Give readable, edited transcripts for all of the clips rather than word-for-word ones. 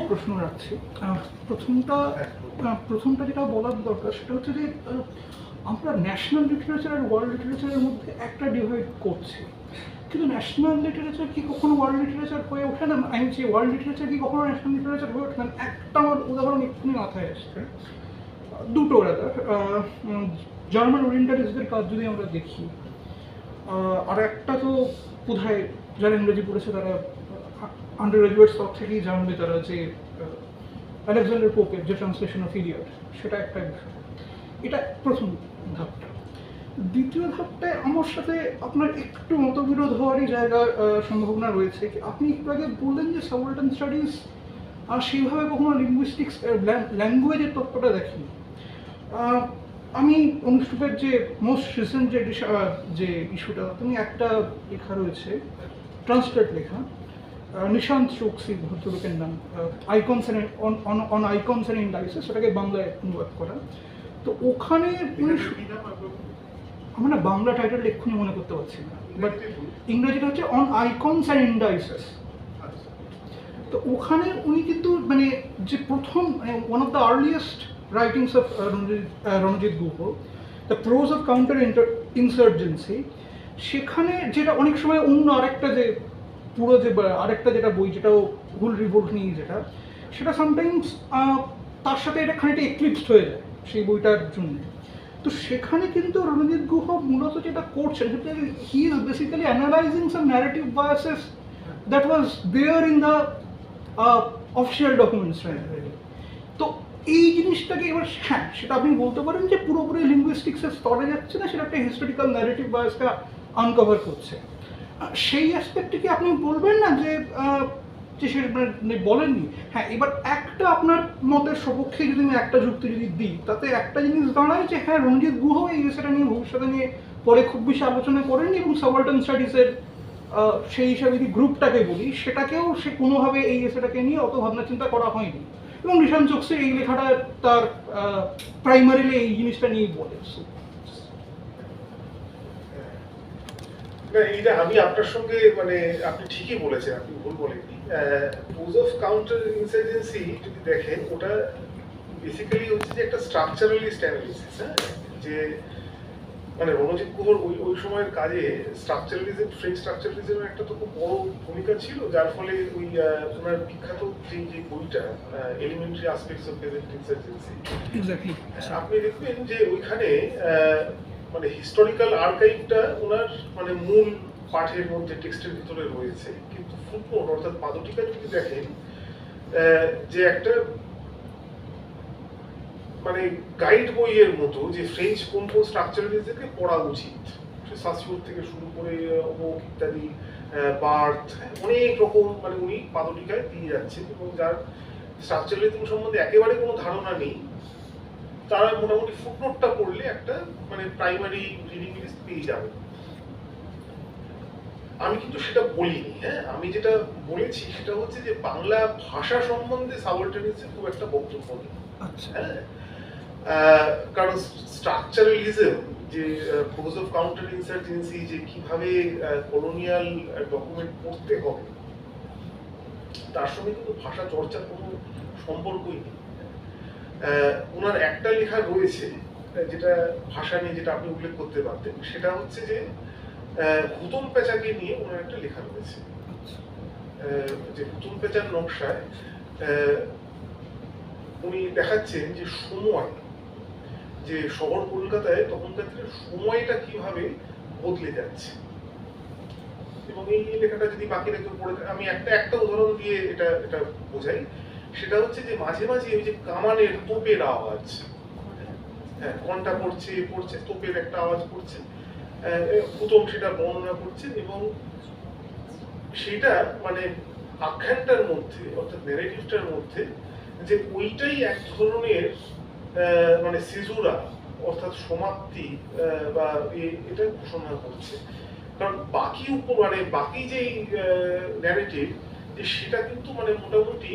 প্রশ্ন রাখছি। প্রথমটা যেটা বলার দরকার সেটা হচ্ছে যে আমরা ন্যাশনাল লিটারেচার আর ওয়ার্ল্ড লিটারেচারের মধ্যে একটা ডিভাইড করছি, কিন্তু ন্যাশনাল লিটারেচার কি কখনো ওয়ার্ল্ড লিটারেচার হয়ে ওঠে না? আমি বলছি ওয়ার্ল্ড লিটারেচার কি কখনো ন্যাশনাল লিটারেচার হয়ে ওঠে না? একটা আমার উদাহরণ এক্ষুনি মাথায় আসছে, দুটো রাদার। জার্মান ওরিয়েন্টালিস্টদের কাজ যদি আমরা দেখি, আর একটা তো বোধহয় যারা ইংরেজি পড়েছে তারা আন্ডার গ্রাজুয়েট স্তর থেকেই জানবে, তারা যে আলেকজান্ডার পোপের যে ট্রান্সলেশন অফ ইলিয়াড, সেটা একটা বিষয়। এটা প্রথম ধাপটা। দ্বিতীয় ধাপটায় আমার সাথে আপনার একটু মতবিরোধ হওয়ারই জায়গার সম্ভাবনা রয়েছে। আপনি একটু আগে বললেন যে সাবঅল্টার্ন স্টাডিজ আর সেইভাবে কখনো লিঙ্গুইস্টিক্স ল্যাঙ্গুয়েজের তত্ত্বটা দেখেনি। আমি অনুষ্ঠুপের যে মোস্ট রিসেন্ট যে ইস্যুটা, তুমি একটা লেখা রয়েছে, ট্রান্সলেট লেখা, নিশান্ত চোকসি ভদ্রলোকের নাম, icons on icons and indices, সেটাকে বাংলায় অনুবাদ করা। তো ওখানে আমরা বাংলা টাইটেল এক্ষুনি মনে করতে পারছি না, বাট ইংরেজিটা হচ্ছে অন আইকনস অ্যান্ড ইন্ডাইসেস। তো ওখানে উনি কিন্তু মানে যে প্রথম one of the earliest writings of Ranajit Guha, the prose of counter insurgency, সেখানে যেটা অনেক সময় অন্য আরেকটা যে পুরো যে আরেকটা যেটা বই, যেটাও হুল রিভোল্ট নিয়ে, যেটা সেটা সামটাইমস তার সাথে এটা খানিকটা এক্লিপসড হয়ে যায় সেই বইটার জন্য। তো সেখানে কিন্তু রণজিৎ গুহ মূলত যেটা করছেন, he is basically analysing some narrative biases that was there in the official documents. তো এই জিনিসটাকে এবার, হ্যাঁ, সেটা আপনি বলতে পারেন যে পুরোপুরি লিঙ্গুইস্টিক্সের স্তরে যাচ্ছে না, সেটা একটা হিস্টোরিক্যাল ন্যারেটিভ বায়াসকে আনকভার করছে। সেই অ্যাসপেক্টে কি আপনি বলবেন না যে সে মানে বলেননি? হ্যাঁ, এবার একটা আপনার মতের সপক্ষে যদি আমি একটা যুক্তি যদি দিই, তাতে একটা জিনিস দাঁড়ায় যে হ্যাঁ, রণজিৎ গুহ এই বিষয়টা নিয়ে ভবিষ্যতে নিয়ে পরে খুব বেশি আলোচনা করেননি, এবং সাবঅল্টার্ন স্টাডিজের সেই হিসাবে যদি গ্রুপটাকে বলি, সেটাকেও সে কোনোভাবে এই এসেটাকে নিয়ে অত ভাবনা চিন্তা করা হয়নি। এবং নিশান্ত চোকসির এই লেখাটা তার প্রাইমারিলি এই জিনিসটা নিয়েই বলে। না, এইটা আমি আপনার সঙ্গে মানে আপনি ঠিকই বলেছেন, আপনি ভুল বলেননি। প্রোজ অফ কাউন্টার ইনসার্জেন্সি যদি দেখেন, ওটা বেসিক্যালি হচ্ছে যে একটা স্ট্রাকচারালিস্ট অ্যানালিসিস। হ্যাঁ, যে মানে রণজিৎ গুহর ওই সময়ের কাজে স্ট্রাকচারালিজম, ফ্রেঞ্চ স্ট্রাকচারালিজমের একটা তো খুব বড় ভূমিকা ছিল, যার ফলে ওই ওনার বিখ্যাত যে বইটা এলিমেন্টারি অ্যাসপেক্টস অফ পেজেন্ট ইনসার্জেন্সি, আপনি দেখবেন যে ওইখানে মানে হিস্টোরিক্যাল আর্কাইভটা ওনার মানে মূল পাঠের মধ্যে টেক্সটের ভিতরে রয়েছে, কিন্তু ফুটনোট অর্থাৎ পাদটিকা যদি দেখেন, যে একটা মানে গাইড বইয়ের মতো যে ফ্রেঞ্চ কোন কোন স্ট্রাকচারালিজমকে পড়া উচিত, সাসিওর থেকে শুরু করে হোক ইত্যাদি, বার্থ, অনেক রকম মানে উনি পাদটিকায় দিয়ে যাচ্ছেন, এবং যার স্ট্রাকচারালিজম সম্বন্ধে একেবারে কোনো ধারণা নেই, তারা মোটামুটি ফুটনোটটা পড়লে একটা মানে প্রাইমারি রিডিং লিস্ট পেয়ে যাবে। আমি কিন্তু সেটা বলিনি। হ্যাঁ, আমি যেটা বলেছি সেটা হচ্ছে যে বাংলা ভাষা সম্বন্ধে সাবঅল্টার্নিজম খুব একটা বক্তব্য নেই। হ্যাঁ, কারণ স্ট্রাকচারালিজম যে প্রোজ অফ কাউন্টার ইনসার্জেন্সি, যে কিভাবে কলোনিয়াল ডকুমেন্ট পড়তে হবে, তার সঙ্গে কিন্তু ভাষা চর্চার কোনো সম্পর্কই নেই। ওনার একটা লেখা রয়েছে যেটা ভাষা নিয়ে, যেটা আপনি উল্লেখ করতে পারতেন, সেটা হচ্ছে যে হুতুম পেঁচাকে নিয়ে ওনার একটা লেখা রয়েছে, যে হুতুম পেঁচার নকশায় উনি দেখাচ্ছেন যে সময়, যে শহর কলকাতায় তখনকার সময়টা কিভাবে বদলে যাচ্ছে। এবং এই লেখাটা যদি বাকিরা কেউ পড়ে, আমি একটা উদাহরণ দিয়ে এটা বোঝাই। সেটা হচ্ছে যে মাঝে মাঝে ওই যে কামানের তোপের আওয়াজ, হ্যাঁ, ঘন্টা পড়ছে, তোপের একটা আওয়াজ পড়ছে, হুতম সেটা বর্ণনা করছেন, এবং সেটা মানে আখ্যানটার মধ্যে অর্থাৎ ন্যারেটিভটার মধ্যে যে ওইটাই এক ধরনের মানে সিজুরা অর্থাৎ সমাপ্তি বা এটা ঘোষণা করছে। কারণ বাকি মানে বাকি যেই ন্যারেটিভ, যে সেটা কিন্তু মানে মোটামুটি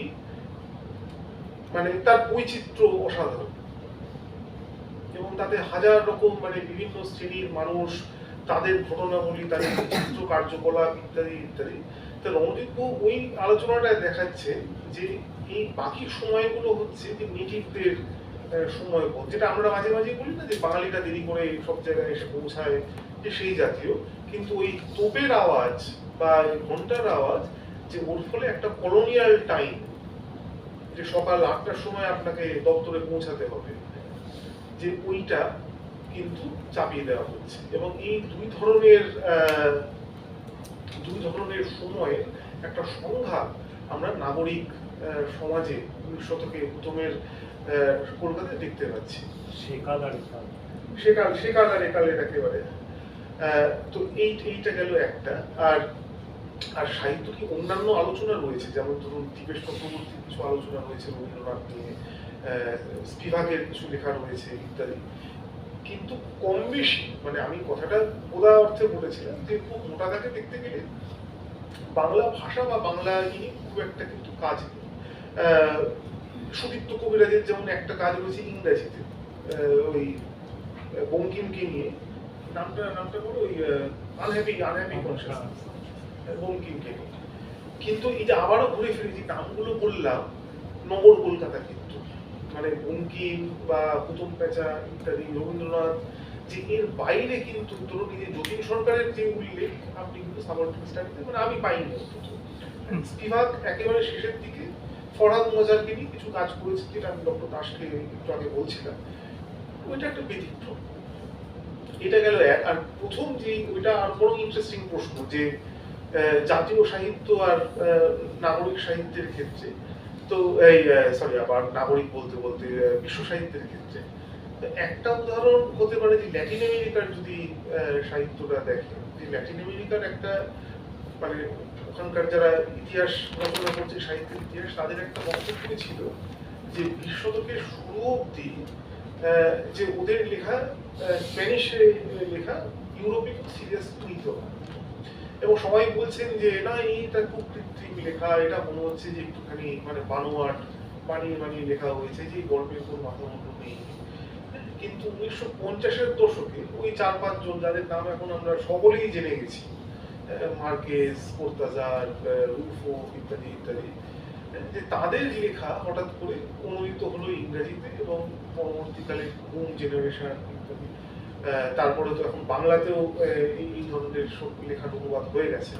মানে তার বৈচিত্র্য অসাধারণ, এবং তাতে হাজার রকম মানে বিভিন্ন শ্রেণীর মানুষ, তাদের ঘটনাবলী, তাদের বিচিত্র কার্যকলাপ ইত্যাদি ইত্যাদি। তো রণজিৎ গুহ ওই আলোচনাটায় দেখাচ্ছে যে এই বাকি সময়গুলো হচ্ছে যে নেটিভদের সময়, যেটা আমরা মাঝে মাঝে বলি না যে বাঙালিরা দেরি করে সব জায়গায় এসে পৌঁছায়, যে সেই জাতীয়। কিন্তু ওই তোপের আওয়াজ বা ঘন্টার আওয়াজ, যে ওর ফলে একটা কলোনিয়াল টাইম, যে সকাল 8টার সময় আপনাকে দপ্তরে পৌঁছাতে হবে, যে ওইটা কিন্তু চাপিয়ে দেওয়া হচ্ছে। এবং এই দুই ধরনের সময়ের একটা সংঘাত আমরা নাগরিক সমাজে 19 শতকে প্রথমের কলকাতায় দেখতে পাচ্ছি। সেকাল আর একালের একেবারে। তো এইটা গেল একটা। আর সাহিত্য কি অন্যান্য আলোচনা রয়েছে, যেমন ধরুন দীপেশ চক্রবর্তীর কিছু আলোচনা রয়েছে রবীন্দ্রনাথ নিয়ে, স্পিভাকের কিছু লেখা রয়েছে ইত্যাদি। কিন্তু কম বেশি, মানে আমি কথাটা খোদা অর্থে বলেছিলাম যে খুব মোটা দাগে দেখতে গেলে বাংলা ভাষা বা বাংলা নিয়ে খুব একটা কিন্তু কাজ নেই। সুদীপ্ত কবিরাজের যেমন একটা কাজ রয়েছে ইংরেজিতে, ওই বঙ্কিমকে নিয়ে, নামটা বলো, ওই আনহ্যাপি কনসিয়াসনেস, বঙ্কিমকে নিয়ে। কিন্তু এই যে আবারও ঘুরে ফিরে যে নামগুলো বললাম, নগর কলকাতা কিন্তু, মানে বঙ্কিম বা কুতুব পেঁচা ইত্যাদি, রবীন্দ্রনাথ, যে এর বাইরে কিন্তু ধরুন এই যে যতীন সরকারের যে উল্লেখ আপনি কিন্তু সাবঅর্ডিনেট স্টাডিতে মানে আমি পাইনি অন্তত। স্পিভাক একেবারে শেষের দিকে ফরহাদ মজারকে নিয়ে কিছু কাজ করেছে, যেটা আমি ডক্টর দাসকে একটু আগে বলছিলাম, ওইটা একটা ব্যতিক্রম। এটা গেল এক। আর প্রথম যে ওইটা আর বড় ইন্টারেস্টিং প্রশ্ন, যে জাতীয় সাহিত্য আর নাগরিক সাহিত্যের ক্ষেত্রে, তো এই সরি আবার নাগরিক বলতে বলতে বিশ্ব সাহিত্যের ক্ষেত্রে একটা উদাহরণ হতে পারে যে ল্যাটিন আমেরিকার যদি সাহিত্যটা দেখেন, যে ল্যাটিন আমেরিকার একটা মানে ওখানকার যারা ইতিহাস রচনা করছে, সাহিত্যের ইতিহাস, তাদের একটা বক্তব্য ছিল যে 20 শতকের শুরু অব্দি যে ওদের লেখা, স্প্যানিশে লেখা, ইউরোপে খুব সিরিয়াসলি নিত না। এবং সবাই বলছেন যে না, এইটা খুব কৃত্রিম লেখা, এটা মনে হচ্ছে যে একটুখানি মানে বানোয়াট বানিয়ে লেখা হয়েছে, যে গল্পের কোনো মাথা মুন্ড নেই। কিন্তু 1950-এর দশকে ওই 4-5 জন, যাদের নাম এখন আমরা সকলেই জেনে গেছি, মার্কেজ, কোর্তাজার, রুলফো ইত্যাদি ইত্যাদি, যে তাদের লেখা হঠাৎ করে অনুদিত হলো ইংরেজিতে, এবং পরবর্তীকালে বুম জেনারেশন ইত্যাদি, তারপরে তো এখন বাংলাতেও এই ধরনের সব লেখার অনুবাদ হয়ে গেছে।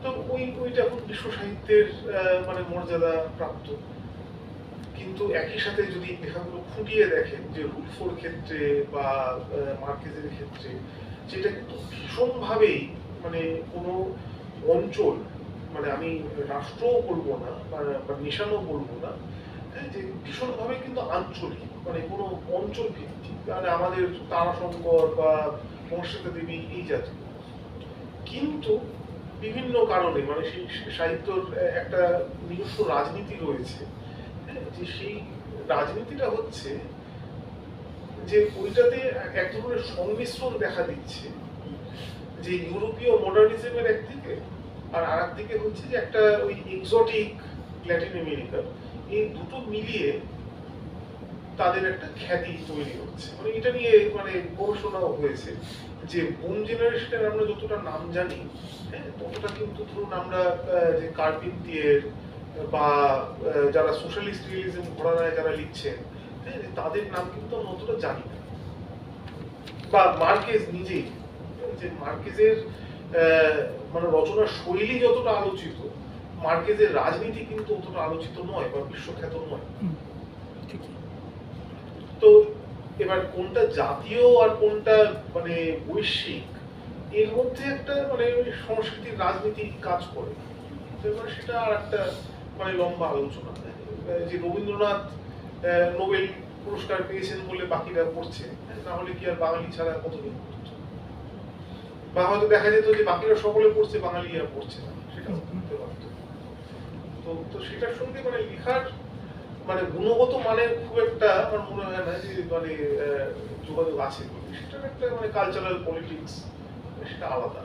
তো ওইটা এখন বিশ্ব সাহিত্যের মানে মর্যাদা প্রাপ্ত। কিন্তু একই সাথে যদি লেখাগুলো ফুটিয়ে দেখেন, যে রুলফোর ক্ষেত্রে বা মার্কেজের ক্ষেত্রে, সেটা কিন্তু ভীষণভাবেই মানে কোনো অঞ্চল, মানে আমি রাষ্ট্রও বলবো না বা নেশানও বলবো না, যে ভীষণভাবে কিন্তু আঞ্চলিক, মানে কোনো অঞ্চল ভিত্তিক, মানে আমাদের তারাশঙ্কর বা মহাশ্বেতা দেবী এই জাতীয়। কিন্তু বিভিন্ন কারণে মানে সেই সাহিত্যর একটা নিজস্ব রাজনীতি রয়েছে, যে সেই রাজনীতিটা হচ্ছে যে ওইটাতে এক ধরনের সংমিশ্রণ দেখা দিচ্ছে, যে ইউরোপীয় মডার্নিজমের একদিকে, আর আরেকদিকে হচ্ছে যে একটা ওই এক্সোটিক ল্যাটিন আমেরিকা, এই দুটো মিলিয়ে তাদের একটা খ্যাতি তৈরি হচ্ছে। মানে এটা নিয়ে মানে গবেষণাও হয়েছে, যে বুম জেনারেশনের আমরা যতটা নাম জানি, হ্যাঁ, ততটা কিন্তু ধরুন আমরা যে কার্পিন্তিয়ের বা যারা সোশ্যালিস্ট রিয়েলিজম ঘরানায় যারা লিখছেন, হ্যাঁ, তাদের নাম কিন্তু আমরা অতটা জানি না। বা মার্কেজ নিজেই, যে মার্কেজের মানে রচনার শৈলী যতটা আলোচিত, মার্কেজের রাজনীতি কিন্তু অতটা আলোচিত নয় বা বিশ্বখ্যাত নয়। তো এবার কোনটা জাতীয় আর কোনটা মানে বৈশ্বিক, এর মধ্যে একটা মানে সংস্কৃতির রাজনীতি কাজ করে। এবার সেটা আর একটা মানে লম্বা আলোচনা। যে রবীন্দ্রনাথ নোবেল পুরস্কার পেয়েছেন বলে বাকিরা পড়ছে, নাহলে কি আর বাঙালি ছাড়া কতদিন পড়তো? বা হয়তো দেখা যেত যে বাকিরা সকলে পড়ছে, বাঙালিরা পড়ছে না, সেটা হতে পারতো। তো সেটার সঙ্গে মানে লেখার মানে গুণগত মানের খুব একটা আমার মনে হয় না যে মানে যোগাযোগ আছে। সেটার একটা মানে কালচারাল পলিটিক্স, সেটা আলাদা।